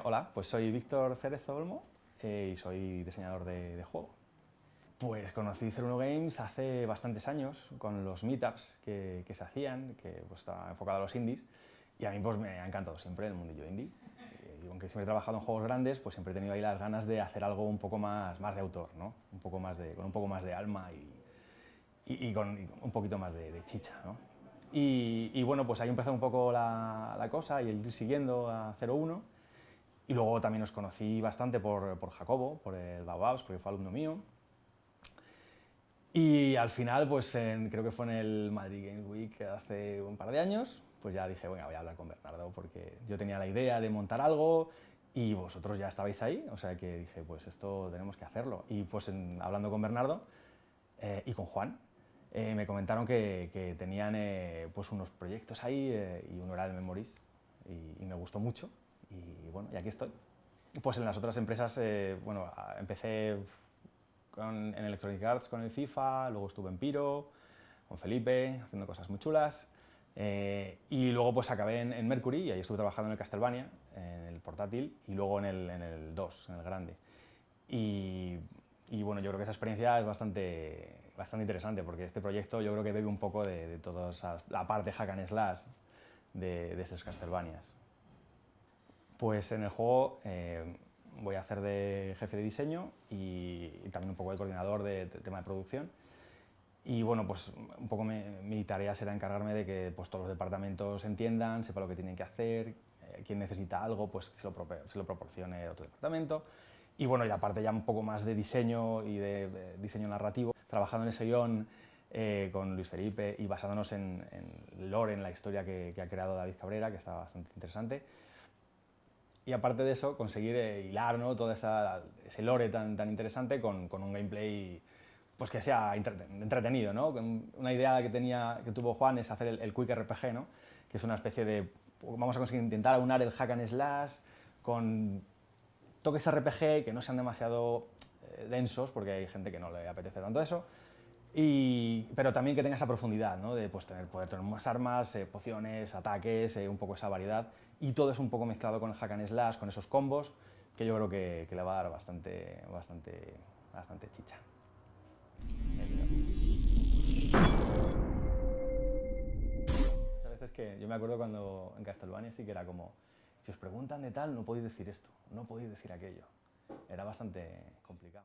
Hola, pues soy Víctor Cerezo Olmo y soy diseñador de juego. Pues conocí Zero Games hace bastantes años con los meetups que se hacían, que pues, estaba enfocado a los indies, y a mí pues, me ha encantado siempre el mundillo indie. Y aunque siempre he trabajado en juegos grandes, pues siempre he tenido ahí las ganas de hacer algo un poco más de autor, ¿no? Con un poco más de alma y con un poquito más de chicha, ¿no? Y bueno, pues ahí empezó un poco la cosa y el ir siguiendo a 01. Y luego también os conocí bastante por Jacobo, por el Baobabs, porque fue alumno mío. Y al final, pues creo que fue en el Madrid Games Week hace un par de años, pues ya dije, bueno, voy a hablar con Bernardo, porque yo tenía la idea de montar algo y vosotros ya estabais ahí, o sea que dije, pues esto tenemos que hacerlo. Y pues hablando con Bernardo y con Juan, me comentaron que tenían pues unos proyectos ahí y uno era el Memories y me gustó mucho y bueno, y aquí estoy. Pues en las otras empresas, bueno, empecé en Electronic Arts con el FIFA, luego estuve en Piro, con Felipe, haciendo cosas muy chulas. Y luego pues acabé en Mercury y ahí estuve trabajando en el Castlevania, en el portátil, y luego en el 2, en el grande. Y bueno, yo creo que esa experiencia es bastante interesante, porque este proyecto yo creo que bebe un poco de toda la parte hack and slash de esos Castlevanias. Pues en el juego voy a hacer de jefe de diseño y también un poco de coordinador de tema de producción. Y bueno, pues un poco mi tarea será encargarme de que pues, todos los departamentos entiendan, sepan lo que tienen que hacer, quien necesita algo, pues se lo proporcione otro departamento. Y bueno, y aparte ya un poco más de diseño y de diseño narrativo, trabajando en ese guión con Luis Felipe y basándonos en lore, en la historia que ha creado David Cabrera, que está bastante interesante. Y aparte de eso, conseguir hilar, ¿no?, todo ese lore tan interesante con un gameplay pues que sea entretenido, ¿no? Una idea que tuvo Juan es hacer el Quick RPG, ¿no?, que es una especie de... Vamos a conseguir intentar aunar el hack and slash con toques RPG que no sean demasiado densos, porque hay gente que no le apetece tanto eso, pero también que tenga esa profundidad, ¿no?, de pues, poder tener más armas, pociones, ataques, un poco esa variedad, y todo es un poco mezclado con el hack and slash, con esos combos, que yo creo que le va a dar bastante chicha. Muchas veces que yo me acuerdo cuando en Castlevania sí que era como, si os preguntan de tal, no podéis decir esto, no podéis decir aquello. Era bastante complicado.